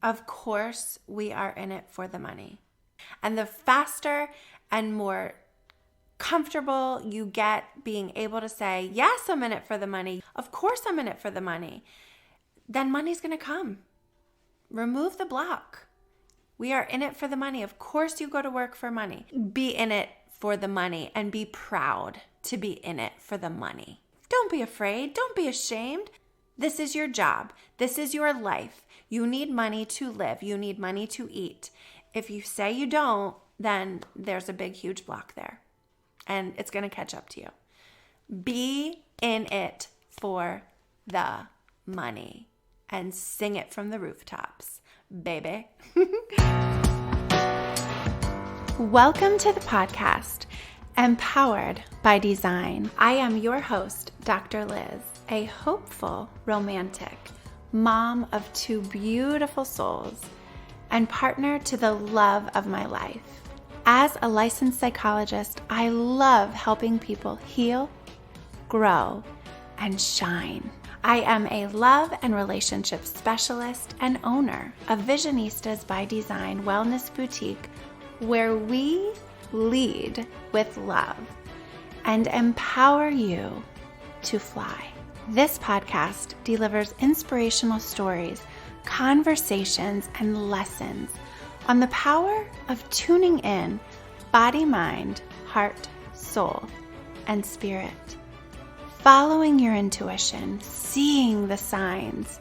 Of course, we are in it for the money. And the faster and more comfortable you get being able to say, yes, I'm in it for the money. Of course, I'm in it for the money. Then money's going to come. Remove the block. We are in it for the money. Of course, you go to work for money. Be in it for the money and be proud to be in it for the money. Don't be afraid. Don't be ashamed. This is your job. This is your life. You need money to live. You need money to eat. If you say you don't, then there's a big, huge block there. And it's going to catch up to you. Be in it for the money and sing it from the rooftops, baby. Welcome to the podcast, Empowered by Design. I am your host, Dr. Liz, a hopeful romantic, mom of two beautiful souls, and partner to the love of my life. As a licensed psychologist, I love helping people heal, grow, and shine. I am a love and relationship specialist and owner of Visionistas by Design Wellness Boutique, where we lead with love and empower you to fly. This podcast delivers inspirational stories, conversations, and lessons on the power of tuning in body, mind, heart, soul, and spirit. Following your intuition, seeing the signs,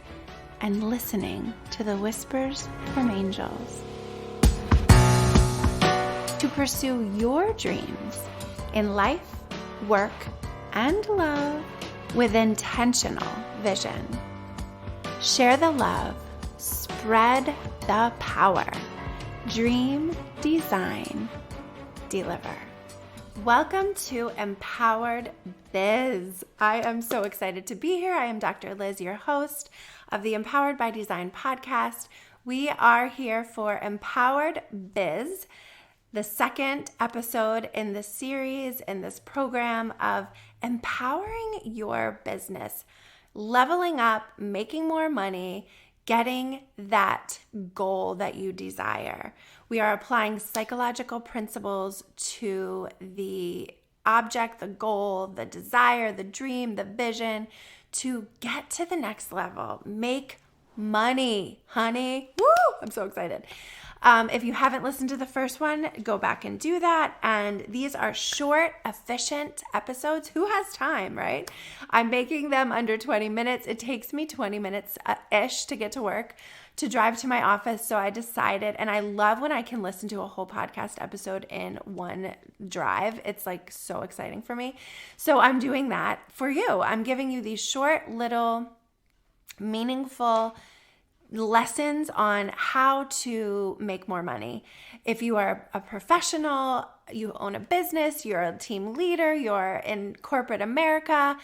and listening to the whispers from angels. To pursue your dreams in life, work, and love with intentional vision. Share the love, spread the power. Dream, design, deliver. Welcome to Empowered Biz. I am so excited to be here. I am Dr. Liz, your host of the Empowered by Design podcast. We are here for Empowered Biz, the second episode in this series, in this program of empowering your business, leveling up, making more money, getting that goal that you desire. We are applying psychological principles to the object, the goal, the desire, the dream, the vision to get to the next level. Make money, honey. Woo! I'm so excited. If you haven't listened to the first one, go back and do that. And these are short, efficient episodes. Who has time, right? I'm making them under 20 minutes. It takes me 20 minutes-ish to get to work, to drive to my office. So I decided, and I love when I can listen to a whole podcast episode in one drive. It's like so exciting for me. So I'm doing that for you. I'm giving you these short, little, meaningful lessons on how to make more money. If you are a professional, you own a business, you're a team leader, you're in corporate America,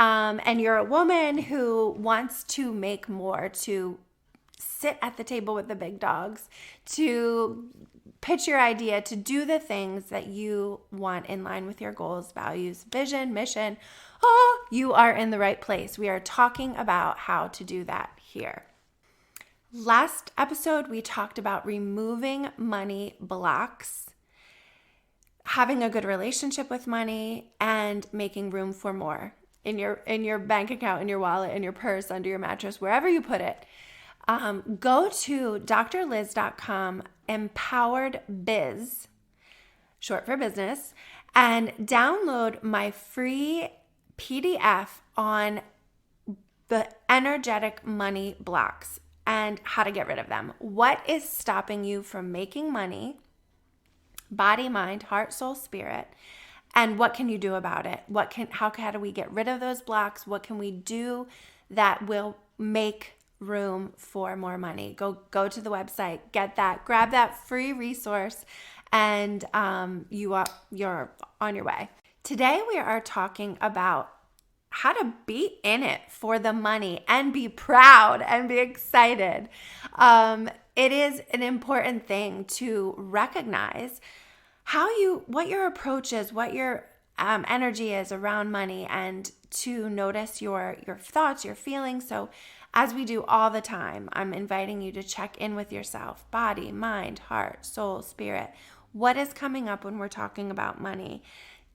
and you're a woman who wants to make more, to sit at the table with the big dogs, to pitch your idea, to do the things that you want in line with your goals, values, vision, mission, you are in the right place. We are talking about how to do that here. Last episode, we talked about removing money blocks, having a good relationship with money, and making room for more in your bank account, in your wallet, in your purse, under your mattress, wherever you put it. Go to drliz.com, Empowered Biz, short for business, and download my free PDF on the energetic money blocks and how to get rid of them. What is stopping you from making money? Body, mind, heart, soul, spirit. And what can you do about it? How do we get rid of those blocks? What can we do that will make room for more money? Go to the website, get that, grab that free resource, and you're on your way. Today we are talking about how to be in it for the money and be proud and be excited. It is an important thing to recognize what your approach is, what your energy is around money, and to notice your thoughts, your feelings. So as we do all the time, I'm inviting you to check in with yourself, body, mind, heart, soul, spirit. What is coming up when we're talking about money?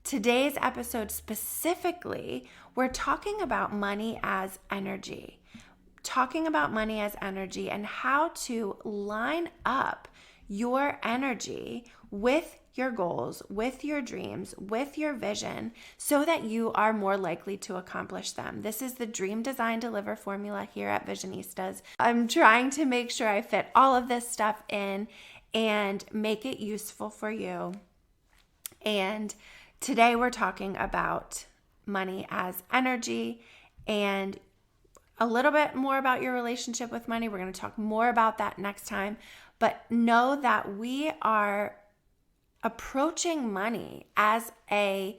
Today's episode specifically, we're talking about money as energy. Talking about money as energy and how to line up your energy with your goals, with your dreams, with your vision, so that you are more likely to accomplish them. This is the Dream Design Deliver formula here at Visionistas. I'm trying to make sure I fit all of this stuff in and make it useful for you. And today we're talking about money as energy and a little bit more about your relationship with money. We're going to talk more about that next time. But know that we are approaching money as a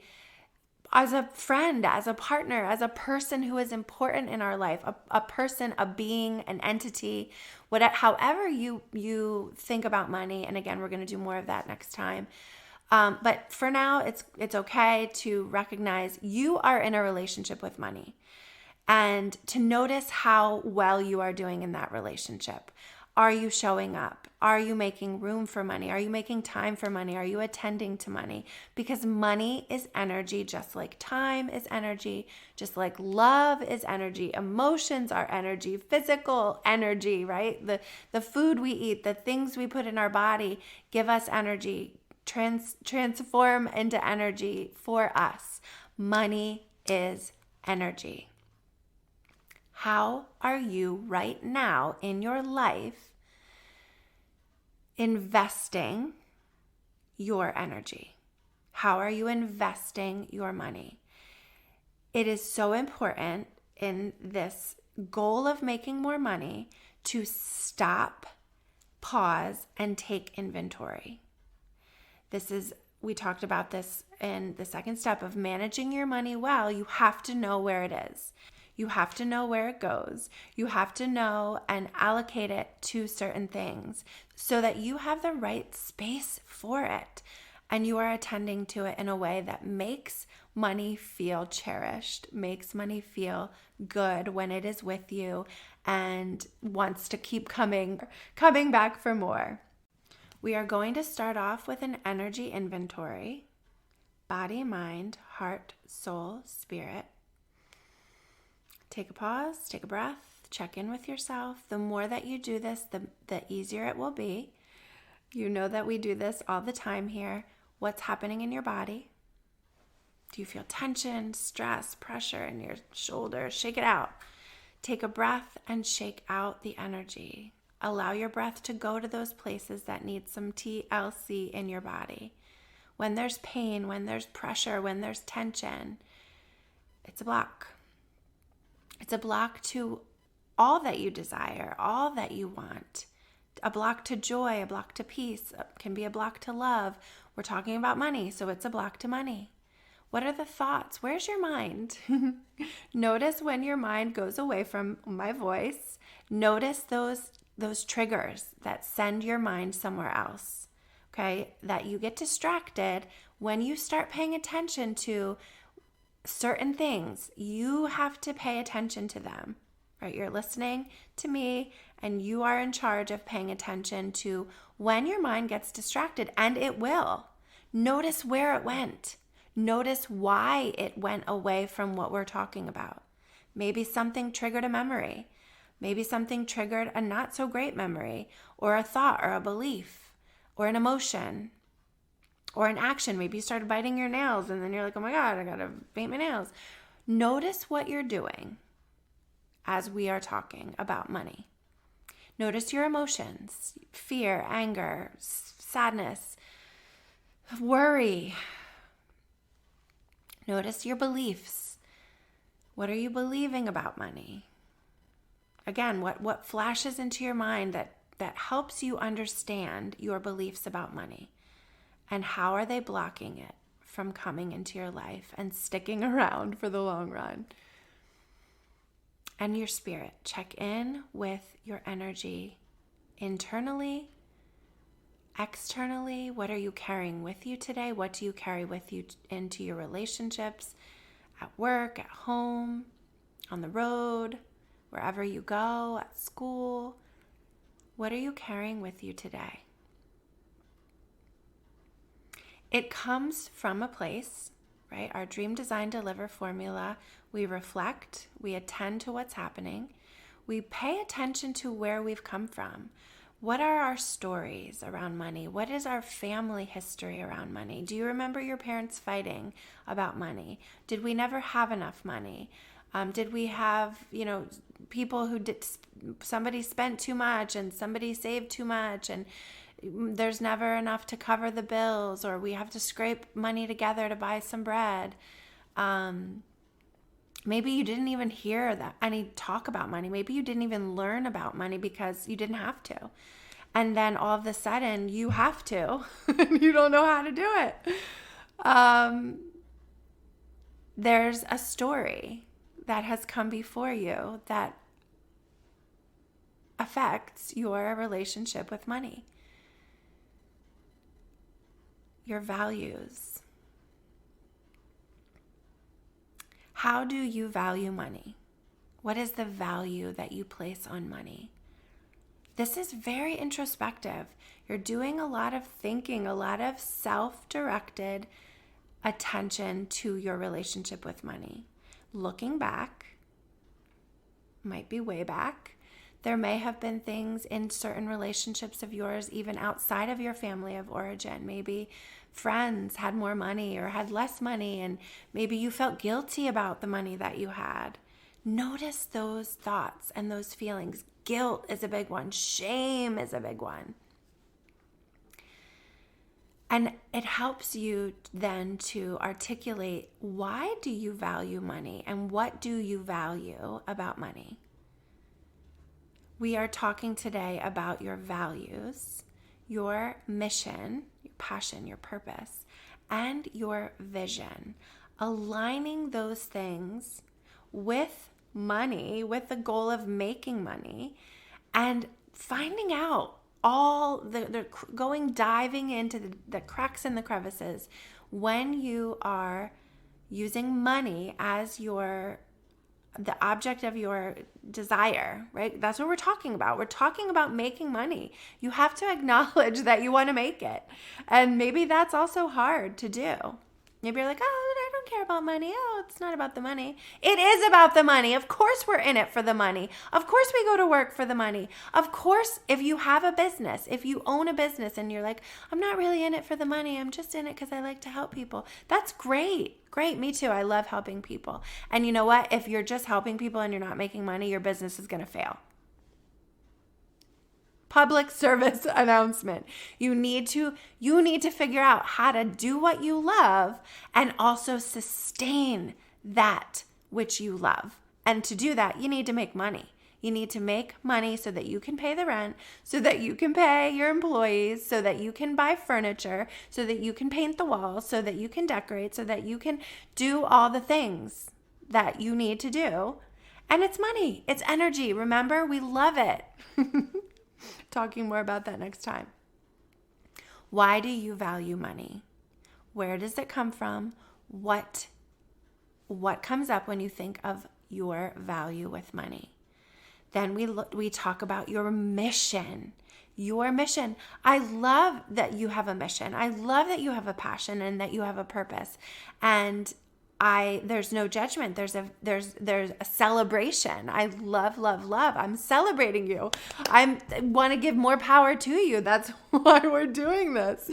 friend, as a partner, as a person who is important in our life, a person, a being, an entity, however you think about money. And again, we're going to do more of that next time. But for now, it's okay to recognize you are in a relationship with money and to notice how well you are doing in that relationship. Are you showing up? Are you making room for money? Are you making time for money? Are you attending to money? Because money is energy, just like time is energy, just like love is energy. Emotions are energy, physical energy, right? The food we eat, the things we put in our body give us energy, transform into energy for us. Money is energy. How are you right now in your life investing your energy? How are you investing your money? It is so important in this goal of making more money to stop, pause, and take inventory. We talked about this in the second step of managing your money well. You have to know where it is. You have to know where it goes. You have to know and allocate it to certain things so that you have the right space for it and you are attending to it in a way that makes money feel cherished, makes money feel good when it is with you and wants to keep coming back for more. We are going to start off with an energy inventory: body, mind, heart, soul, spirit. Take a pause, take a breath, check in with yourself. The more that you do this, the easier it will be. You know that we do this all the time here. What's happening in your body? Do you feel tension, stress, pressure in your shoulders? Shake it out. Take a breath and shake out the energy. Allow your breath to go to those places that need some TLC in your body. When there's pain, when there's pressure, when there's tension, it's a block. It's a block to all that you desire, all that you want. A block to joy, a block to peace, can be a block to love. We're talking about money, so it's a block to money. What are the thoughts? Where's your mind? Notice when your mind goes away from my voice. Notice those triggers that send your mind somewhere else, okay? That you get distracted when you start paying attention to certain things. You have to pay attention to them, right? You're listening to me and you are in charge of paying attention to when your mind gets distracted, and it will. Notice where it went. Notice why it went away from what we're talking about. Maybe something triggered a memory. Maybe something triggered a not so great memory, or a thought, or a belief, or an emotion, or an action. Maybe you started biting your nails and then you're like, oh my God, I gotta bite my nails. Notice what you're doing as we are talking about money. Notice your emotions: fear, anger, sadness, worry. Notice your beliefs. What are you believing about money? Again, what flashes into your mind that helps you understand your beliefs about money? And how are they blocking it from coming into your life and sticking around for the long run? And your spirit. Check in with your energy internally, externally. What are you carrying with you today? What do you carry with you into your relationships, at work, at home, on the road, wherever you go, at school. What are you carrying with you today? It comes from a place, right? Our dream, design, deliver formula. We reflect, we attend to what's happening. We pay attention to where we've come from. What are our stories around money? What is our family history around money? Do you remember your parents fighting about money? Did we never have enough money? Did we have, people who somebody spent too much and somebody saved too much and there's never enough to cover the bills, or we have to scrape money together to buy some bread? Maybe you didn't even hear that any talk about money. Maybe you didn't even learn about money because you didn't have to. And then all of a sudden you have to, and you don't know how to do it. There's a story that has come before you that affects your relationship with money, your values. How do you value money? What is the value that you place on money? This is very introspective. You're doing a lot of thinking, a lot of self-directed attention to your relationship with money. Looking back, might be way back, there may have been things in certain relationships of yours, even outside of your family of origin. Maybe friends had more money or had less money, and maybe you felt guilty about the money that you had. Notice those thoughts and those feelings. Guilt is a big one. Shame is a big one. And it helps you then to articulate, why do you value money and what do you value about money? We are talking today about your values, your mission, your passion, your purpose, and your vision. Aligning those things with money, with the goal of making money, and finding out diving into the cracks and the crevices when you are using money as the object of your desire, right? That's what we're talking about. We're talking about making money. You have to acknowledge that you want to make it. And maybe that's also hard to do. Maybe you're like, oh, I don't care about money. Oh, it's not about the money. It is about the money. Of course we're in it for the money. Of course we go to work for the money. Of course, if you have a business, if you own a business and you're like, I'm not really in it for the money. I'm just in it because I like to help people. That's great. Great. Me too. I love helping people. And you know what? If you're just helping people and you're not making money, your business is going to fail. Public service announcement. You need to figure out how to do what you love and also sustain that which you love. And to do that, you need to make money. You need to make money so that you can pay the rent, so that you can pay your employees, so that you can buy furniture, so that you can paint the walls, so that you can decorate, so that you can do all the things that you need to do. And it's money. It's energy. Remember, we love it. Talking more about that next time. Why do you value money? Where does it come from? What comes up when you think of your value with money? Then we talk about your mission. Your mission. I love that you have a mission. I love that you have a passion and that you have a purpose. And there's no judgment. There's a celebration. I love. I'm celebrating you. I want to give more power to you. That's why we're doing this.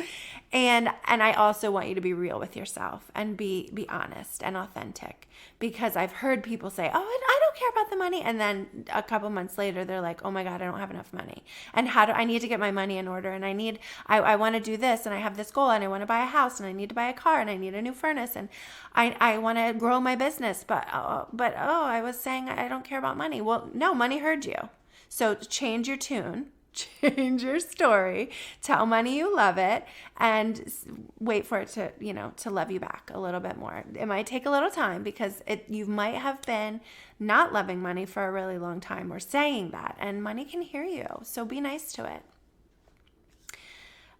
And I also want you to be real with yourself and be honest and authentic, because I've heard people say, oh, I don't care about the money. And then a couple months later, they're like, oh my God, I don't have enough money. And I need to get my money in order. And I want to do this, and I have this goal, and I want to buy a house, and I need to buy a car, and I need a new furnace, and I want to grow my business. But I was saying I don't care about money. Well, no, money heard you. So change your tune. Change your story, tell money you love it, and wait for it to love you back a little bit more. It might take a little time, because you might have been not loving money for a really long time, or saying that, and money can hear you. So be nice to it.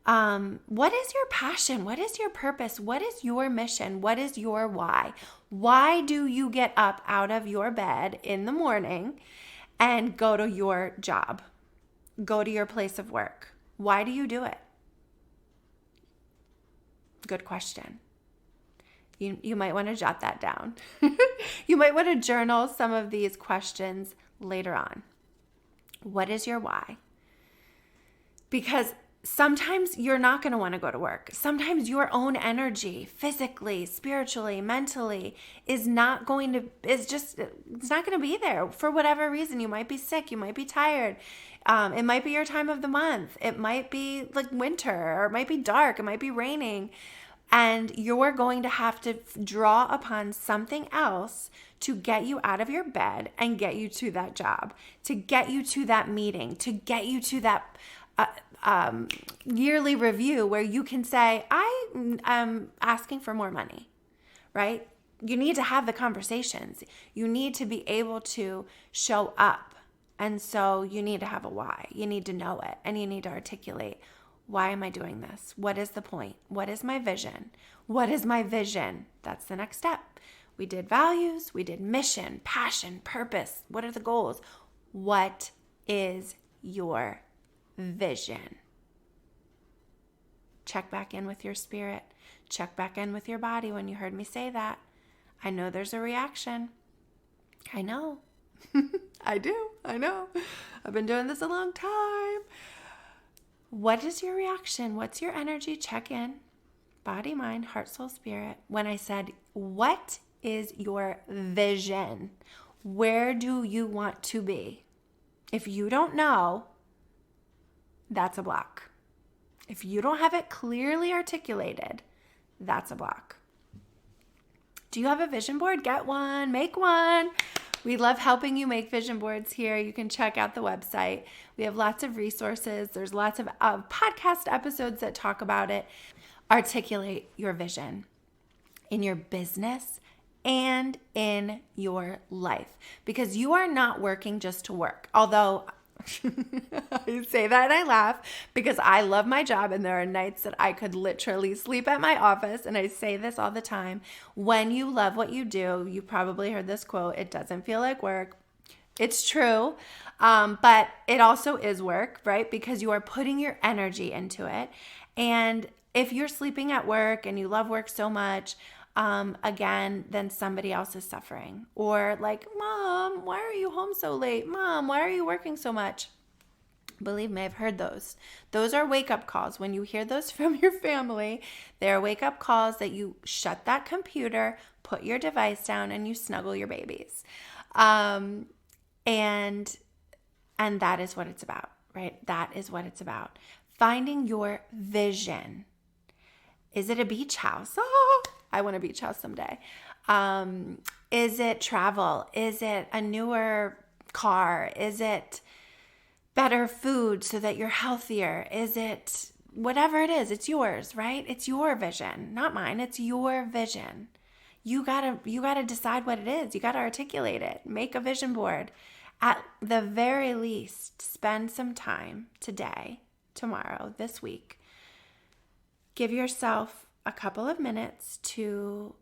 What is your passion? What is your purpose? What is your mission? What is your why? Why do you get up out of your bed in the morning and go to your job. Go to your place of work. Why do you do it? Good question. You might want to jot that down. You might want to journal some of these questions later on. What is your why? Because sometimes you're not going to want to go to work. Sometimes your own energy, physically, spiritually, mentally, it's not going to be there for whatever reason. You might be sick. You might be tired. It might be your time of the month. It might be like winter, or it might be dark. It might be raining. And you're going to have to draw upon something else to get you out of your bed and get you to that job, to get you to that meeting, to get you to that yearly review where you can say, I am asking for more money, right? You need to have the conversations. You need to be able to show up. And so you need to have a why. You need to know it, and you need to articulate, why am I doing this? What is the point? What is my vision? What is my vision? That's the next step. We did values, we did mission, passion, purpose. What are the goals? What is your vision? Check back in with your spirit. Check back in with your body when you heard me say that. I know there's a reaction. I know. I do. I know. I've been doing this a long time. What is your reaction? What's your energy? Check in. Body, mind, heart, soul, spirit. When I said, what is your vision? Where do you want to be? If you don't know, that's a block. If you don't have it clearly articulated, that's a block. Do you have a vision board? Get one. Make one. We love helping you make vision boards here. You can check out the website. We have lots of resources. There's lots of podcast episodes that talk about it. Articulate your vision in your business and in your life, because you are not working just to work. Although I say that and I laugh because I love my job, and there are nights that I could literally sleep at my office, and I say this all the time. When you love what you do, you probably heard this quote, it doesn't feel like work. It's true, but it also is work, right? Because you are putting your energy into it. And if you're sleeping at work and you love work so much, again, then somebody else is suffering. Or like, Mom, why are you home so late? Mom, why are you working so much? Believe me, I've heard those. Those are wake-up calls. When you hear those from your family, they're wake-up calls that you shut that computer, put your device down, and you snuggle your babies. And that is what it's about, right? That is what it's about. Finding your vision. Is it a beach house? Oh, I want a beach house someday. Is it travel? Is it a newer car? Is it better food so that you're healthier? Is it whatever it is? It's yours, right? It's your vision, not mine. It's your vision. You gotta decide what it is. You gotta articulate it. Make a vision board. At the very least, spend some time today, tomorrow, this week. Give yourself a couple of minutes to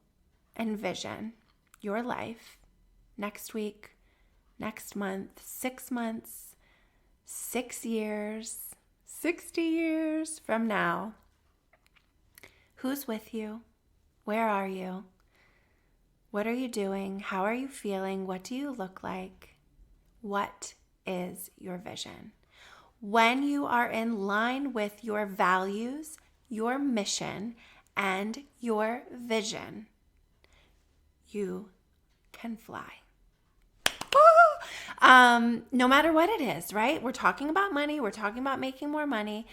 envision your life next week, next month, 6 months, 6 years, 60 years from now. Who's with you? Where are you? What are you doing? How are you feeling? What do you look like? What is your vision? When you are in line with your values, your mission, and your vision, you can fly. No matter what it is, right? We're talking about money. We're talking about making more money.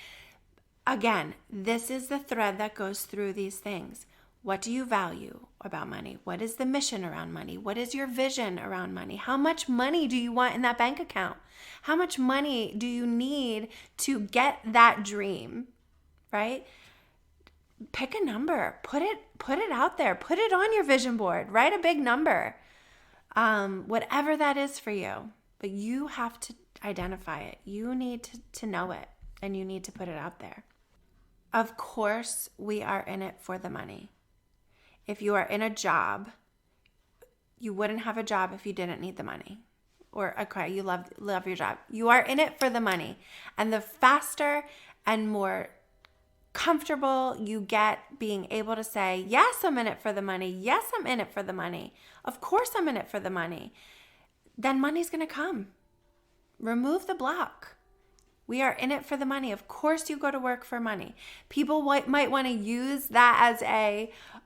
Again, this is the thread that goes through these things. What do you value about money? What is the mission around money? What is your vision around money? How much money do you want in that bank account? How much money do you need to get that dream, right? Pick a number. Put it out there. Put it on your vision board. Write a big number. Whatever that is for you. But you have to identify it. You need to know it, and you need to put it out there. Of course, we are in it for the money. If you are in a job, you wouldn't have a job if you didn't need the money. or okay, you love your job. You are in it for the money. And the faster and more comfortable you get being able to say, yes, I'm in it for the money. Yes, I'm in it for the money. Of course I'm in it for the money. Then money's going to come. Remove the block. We are in it for the money. Of course you go to work for money. People might want to use that as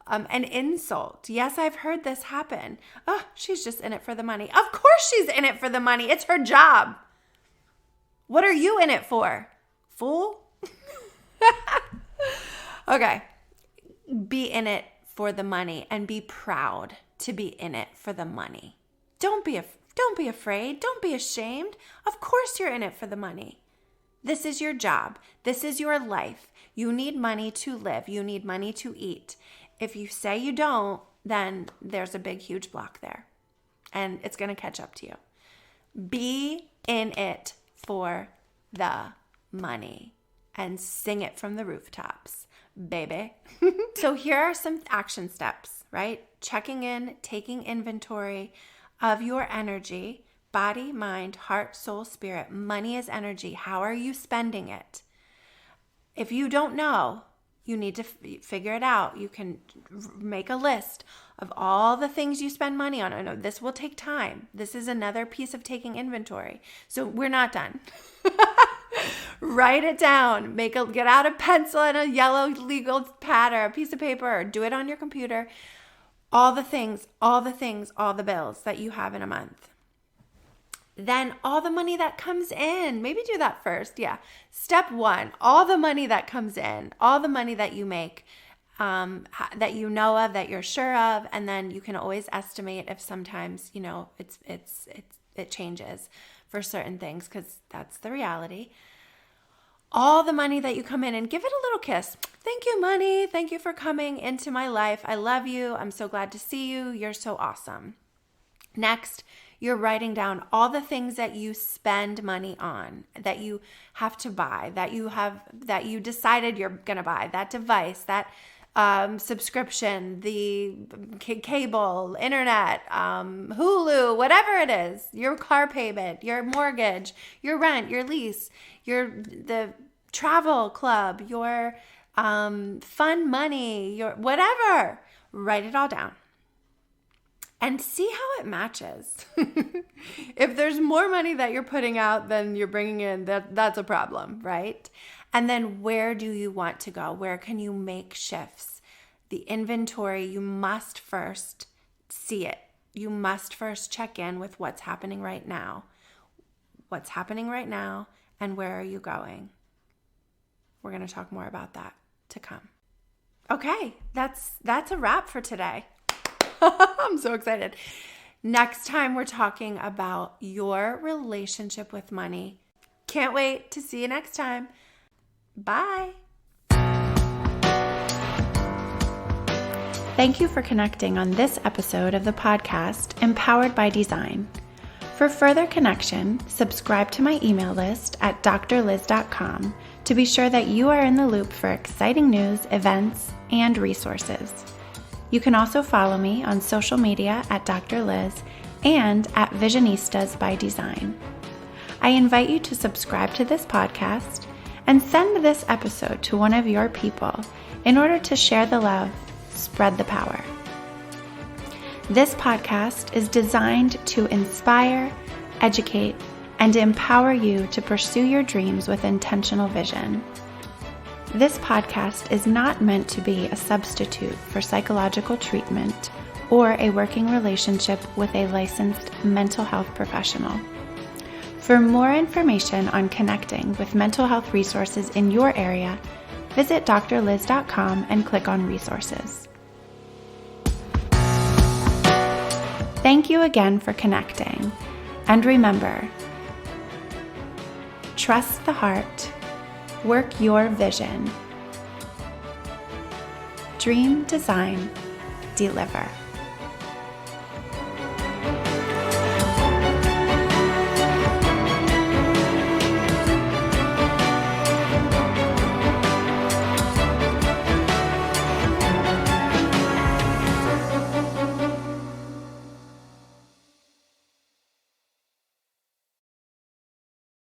an insult. Yes, I've heard this happen. Oh, she's just in it for the money. Of course she's in it for the money. It's her job. What are you in it for? Fool? Okay. Be in it for the money and be proud to be in it for the money. Don't be afraid. Don't be ashamed. Of course you're in it for the money. This is your job. This is your life. You need money to live. You need money to eat. If you say you don't, then there's a big, huge block there. And it's going to catch up to you. Be in it for the money and sing it from the rooftops, baby. So here are some action steps, right? Checking in, taking inventory of your energy, body, mind, heart, soul, spirit. Money is energy. How are you spending it? If you don't know, you need to figure it out. You can make a list of all the things you spend money on. I know this will take time. This is another piece of taking inventory. So we're not done. Write it down. Get out a pencil and a yellow legal pad or a piece of paper, or do it on your computer. All the things, all the bills that you have in a month. Then all the money that comes in, maybe do that first. Yeah. Step 1, all the money that comes in, all the money that you make, that you know of, that you're sure of, and then you can always estimate if sometimes, it changes for certain things, because that's the reality. All the money that you come in, and give it a little kiss. Thank you, money. Thank you for coming into my life. I love you. I'm so glad to see you. You're so awesome. Next, you're writing down all the things that you spend money on, that you have to buy, that you decided you're going to buy, that device, that subscription, the cable, internet, Hulu, whatever it is, your car payment, your mortgage, your rent, your lease, the travel club, your fun money, your whatever. Write it all down and see how it matches. If there's more money that you're putting out than you're bringing in, that's a problem, right? And then where do you want to go? Where can you make shifts? The inventory, you must first see it. You must first check in with what's happening right now. What's happening right now, and where are you going? We're going to talk more about that to come. Okay, that's a wrap for today. I'm so excited. Next time we're talking about your relationship with money. Can't wait to see you next time. Bye. Thank you for connecting on this episode of the podcast, Empowered by Design. For further connection, subscribe to my email list at drliz.com to be sure that you are in the loop for exciting news, events, and resources. You can also follow me on social media at Dr. Liz and at Visionistas by Design. I invite you to subscribe to this podcast and send this episode to one of your people in order to share the love, spread the power. This podcast is designed to inspire, educate, and empower you to pursue your dreams with intentional vision. This podcast is not meant to be a substitute for psychological treatment or a working relationship with a licensed mental health professional. For more information on connecting with mental health resources in your area, visit drliz.com and click on resources. Thank you again for connecting. And remember, trust the heart, work your vision, dream, design, deliver.